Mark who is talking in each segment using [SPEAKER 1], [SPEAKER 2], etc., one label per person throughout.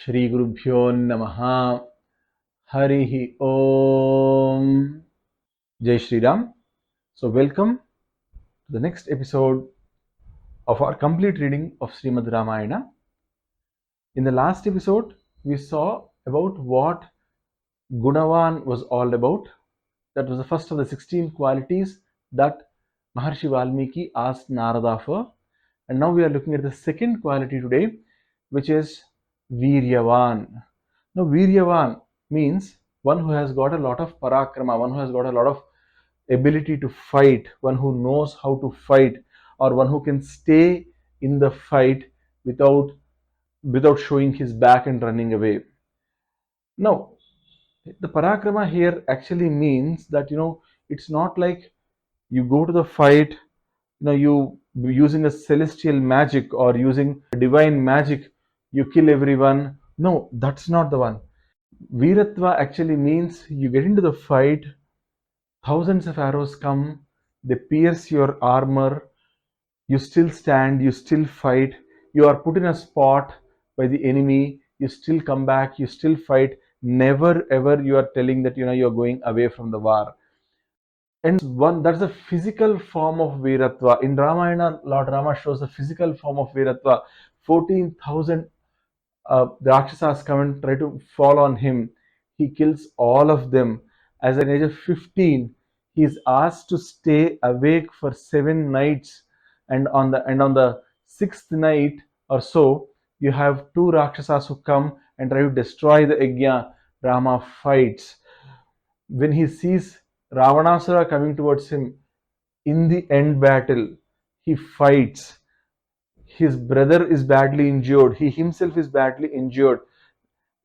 [SPEAKER 1] Shri Gurubhyo Namaha. Harihi Om. Jai Shri Ram. So, welcome to the next episode of our complete reading of Srimad Ramayana. In the last episode, we saw about what Gunavan was all about. That was the first of the 16 qualities that Maharshi Valmiki asked Narada for. And now we are looking at the second quality today, which is viryavaan. Now, viryavaan means one who has got a lot of parakrama, one who has got a lot of ability to fight, one who knows how to fight, or one who can stay in the fight without showing his back and running away. Now, the parakrama here actually means that it's not like you go to the fight, you using a celestial magic or using divine magic, you kill everyone. No, that's not the one. Veeratva actually means you get into the fight, thousands of arrows come, they pierce your armor, you still stand, you still fight, you are put in a spot by the enemy, you still come back, you still fight. Never ever you are telling that you are going away from the war. And one, that's the physical form of Veeratva. In Ramayana, Lord Rama shows the physical form of Veeratva. 14,000 Rakshasas come and try to fall on him. He kills all of them. As an age of 15, he is asked to stay awake for 7 nights, and on the sixth night or so, you have two Rakshasas who come and try to destroy the yajna. Rama fights. When he sees Ravanasura coming towards him in the end battle, he fights. His brother is badly injured, he himself is badly injured.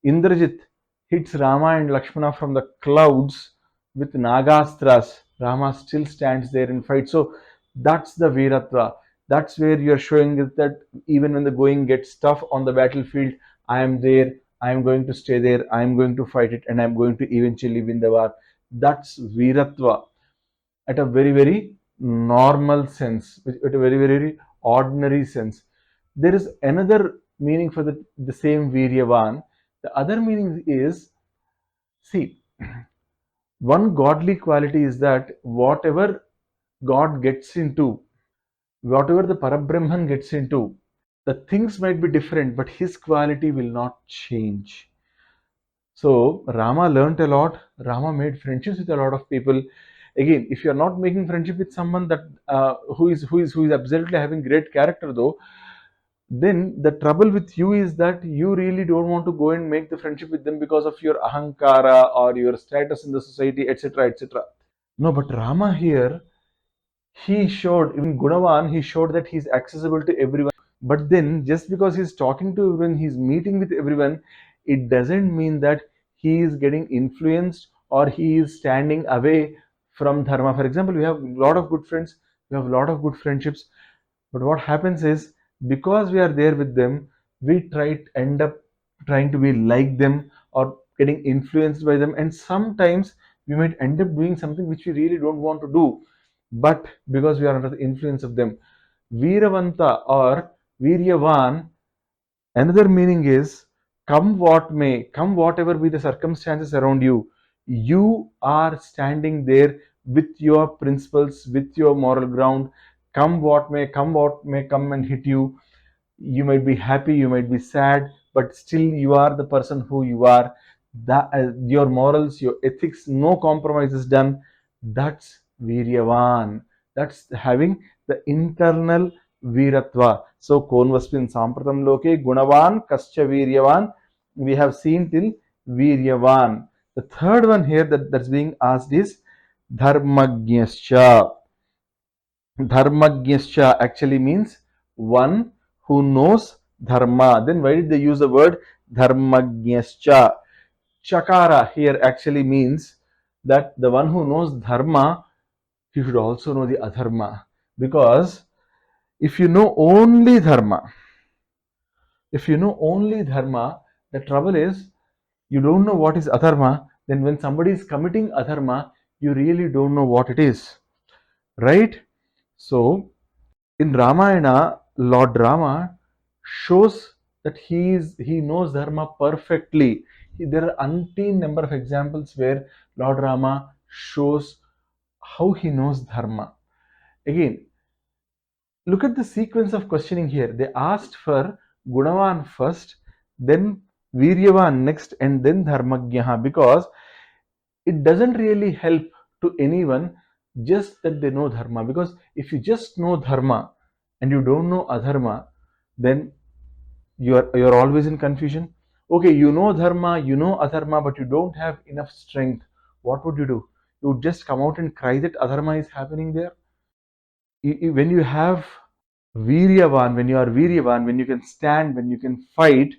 [SPEAKER 1] Indrajit hits Rama and Lakshmana from the clouds with Nagastras. Rama still stands there and fights. So that's the Veeratva. That's where you're showing that even when the going gets tough on the battlefield, I am there, I am going to stay there, I am going to fight it, and I am going to eventually win the war. That's Veeratva at a very, very normal sense, at a very, very ordinary sense. There is another meaning for the same Viryavan. The other meaning is, see, one godly quality is that whatever God gets into, whatever the Parabrahman gets into, the things might be different, but his quality will not change. So Rama learnt a lot. Rama made friendships with a lot of people. Again, if you are not making friendship with someone that who is absolutely having great character, though, then the trouble with you is that you really don't want to go and make the friendship with them because of your ahankara or your status in the society, etc., etc. No, but Rama here, he showed, even Gunavan, he showed that he's accessible to everyone. But then, just because he's talking to everyone, he's meeting with everyone, it doesn't mean that he is getting influenced or he is standing away from dharma. For example, we have a lot of good friends, we have a lot of good friendships, but what happens is, because we are there with them, we end up trying to be like them or getting influenced by them, and sometimes we might end up doing something which we really don't want to do, but because we are under the influence of them. Veeravanta or Viryavan, another meaning is, come what may, come whatever be the circumstances around you, you are standing there with your principles, with your moral ground. Come what may, come what may come and hit you. You might be happy, you might be sad, but still you are the person who you are. That your morals, your ethics, no compromise is done. That's Viryavan. That's having the internal Viratva. So Konvasmin Sampratam Loke Gunavan Kascha Viryavan. We have seen till Viryavan. The third one here that's being asked is Dharmagnascha. Dharmagnascha actually means one who knows dharma. Then why did they use the word Dharmagnascha? Chakara here actually means that the one who knows dharma, he should also know the adharma. Because if you know only dharma, the trouble is you don't know what is adharma. Then when somebody is committing adharma, you really don't know what it is, right? So in Ramayana, Lord Rama shows that he knows dharma perfectly. There are umpteen number of examples where Lord Rama shows how he knows dharma. Again, look at the sequence of questioning here. They asked for Gunavan first, then Viryavan next, and then Dharmagnah, because it doesn't really help to anyone just that they know dharma. Because if you just know dharma and you don't know adharma, then you're always in confusion. Okay, you know dharma, you know adharma, but you don't have enough strength. What would you do? You would just come out and cry that adharma is happening there. When you have viryavaan, when you are viryavan, when you can stand, when you can fight,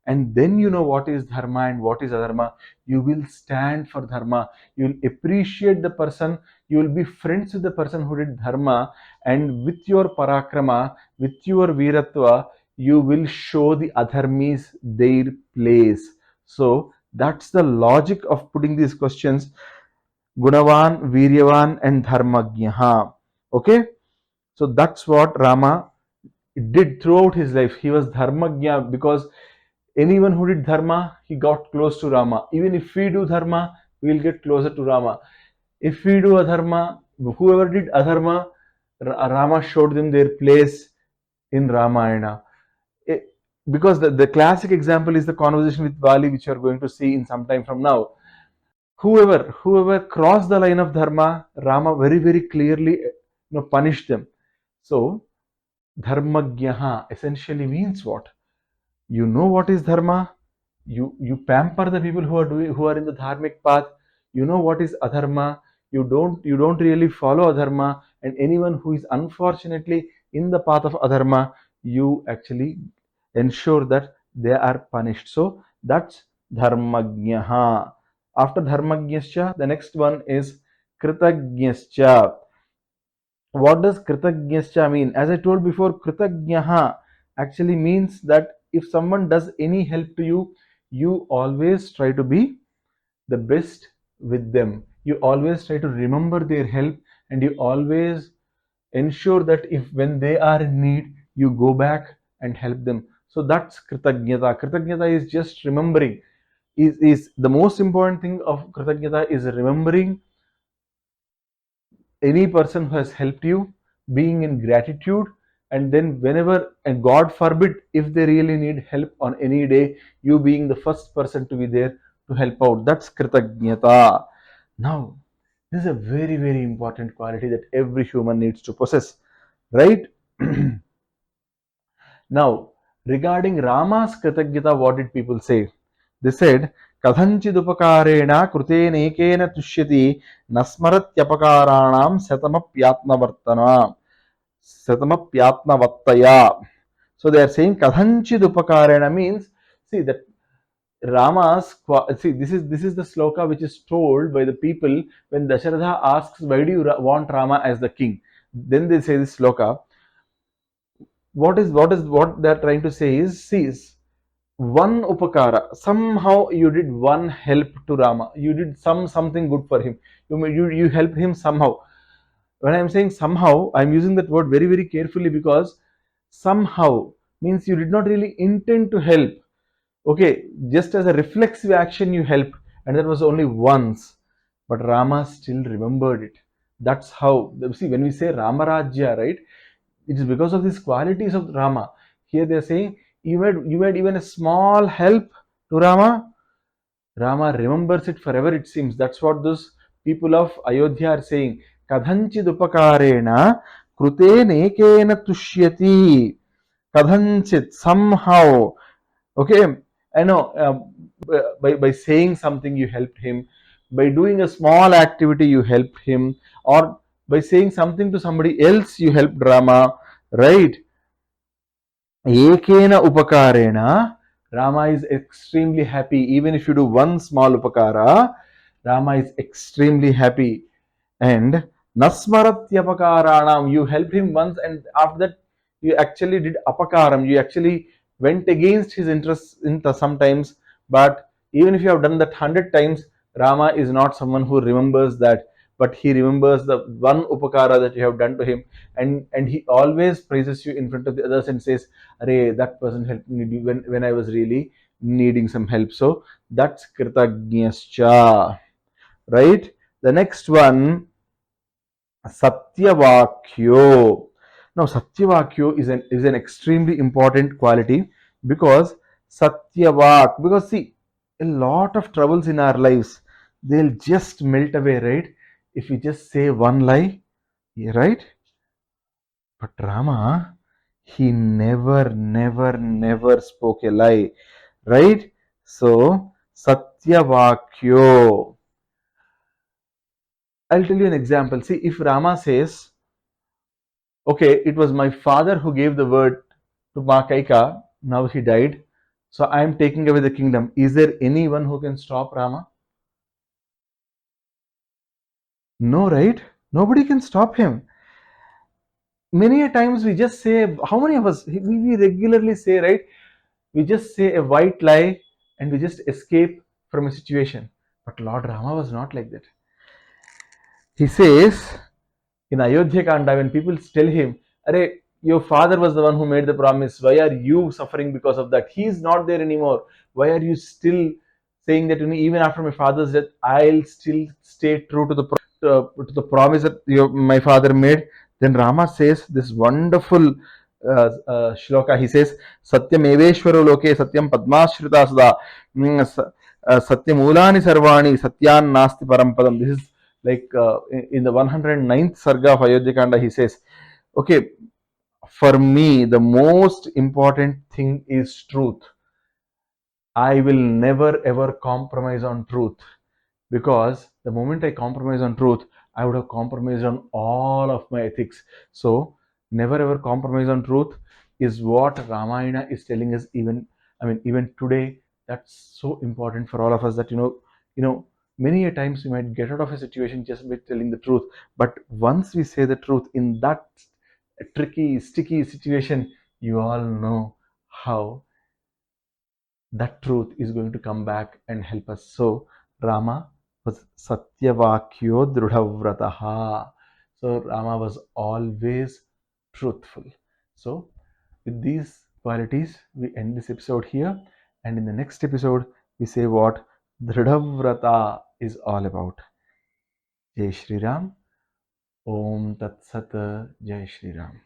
[SPEAKER 1] and then you know what is dharma and what is adharma, you will stand for dharma. You will appreciate the person, you will be friends with the person who did dharma, and with your parakrama, with your viratva, you will show the adharmis their place. So that's the logic of putting these questions: Gunavan, Viryavan, and Dharmagyaha. Okay, so that's what Rama did throughout his life. He was Dharmagya, because anyone who did Dharma, he got close to Rama. Even if we do Dharma, we will get closer to Rama. If we do Adharma, whoever did Adharma, Rama showed them their place in Ramayana. Because the classic example is the conversation with Vali, which you are going to see in some time from now. Whoever crossed the line of dharma, Rama very clearly punished them. So dharmagyaha essentially means what? You know what is dharma. You pamper the people who are in the dharmic path. You know what is adharma. You don't really follow adharma, and anyone who is unfortunately in the path of adharma, you actually ensure that they are punished. So that's dharmagyaha. After dharmagyascha, the next one is kritagnascha. What does kritagnascha mean? As I told before, kritagnaha actually means that if someone does any help to you, you always try to be the best with them. You always try to remember their help, and you always ensure that if when they are in need, you go back and help them. So that's kritagnata. Kritagnata is just remembering. Is the most important thing of kritagnata is remembering any person who has helped you, being in gratitude, and then whenever, and God forbid, if they really need help on any day, you being the first person to be there to help out. That's kritagnata. Now, this is a very important quality that every human needs to possess, right? Now, regarding Rama's kritagnata, what did people say? They said, Kadhanchidupakarena krutenekena tushyati nasmaratyapakaranam satamapyatnavattaya. So they are saying Kadhanchidupakarena means, see that Rama's, see, this is the sloka which is told by the people when Dasharatha asks, why do you want Rama as the king? Then they say this sloka. What they're trying to say is, see, one upakara, somehow you did one help to Rama, you did something good for him, you helped him somehow. When I'm saying somehow, I'm using that word very carefully, because somehow means you did not really intend to help. Okay, just as a reflexive action you helped, and that was only once, but Rama still remembered it. That's how, see, when we say Ramarajya, right, it is because of these qualities of Rama. Here they are saying, you had even a small help to Rama, Rama remembers it forever, it seems. That's what those people of Ayodhya are saying. Kadhanchid upakarena krutenekena tushyati. Kadhanchit, somehow. Okay, I know, by saying something you helped him, by doing a small activity you helped him, or by saying something to somebody else you helped Rama, right? Ekena upakarena, Rama is extremely happy. Even if you do one small upakara, Rama is extremely happy. And nasmaratyapakaranam, you helped him once, and after that you actually did apakaram. You actually went against his interests in sometimes. But even if you have done that 100 times, Rama is not someone who remembers that. but he remembers the one upakara that you have done to him, and he always praises you in front of the others and says, "Arey, that person helped me when I was really needing some help." So that's kritagnascha, right? The next one, satyavakyo. Now, satyavakyo is an extremely important quality, because satyavak, because see, a lot of troubles in our lives, they'll just melt away, right? If we just say one lie, right? But Rama, he never spoke a lie, right? So, satyavakyo. I'll tell you an example. See, if Rama says, okay, it was my father who gave the word to Makaika, now he died, so I am taking away the kingdom. Is there anyone who can stop Rama? No, right? Nobody can stop him. Many a times we just say, how many of us, we regularly say, right? We just say a white lie and we just escape from a situation. But Lord Rama was not like that. He says, in Ayodhya Kanda, when people tell him, "Arey, your father was the one who made the promise. Why are you suffering because of that? He is not there anymore. Why are you still saying that to me? Even after my father's death, I'll still stay true to the promise that my father made." Then Rama says this wonderful shloka. He says, "Satyam eveshwaro loke satyam padmashrita sada satyamulani sarvani satyan nasti parampadam." This is like in the 109th sarga of Ayodhya Kanda, he says, okay, for me, the most important thing is truth. I will never ever compromise on truth, because the moment I compromise on truth, I would have compromised on all of my ethics. So, never ever compromise on truth is what Ramayana is telling us. Even today, that's so important for all of us, that many a times we might get out of a situation just by telling the truth, but once we say the truth in that tricky, sticky situation, you all know how that truth is going to come back and help us. So Rama was Satyavakyo Drudhavrataha. So Rama was always truthful. So with these qualities, we end this episode here. And in the next episode, we say what Dridhavrata is all about. Jai Shri Ram. Om Tat Sat. Jai Shri Ram.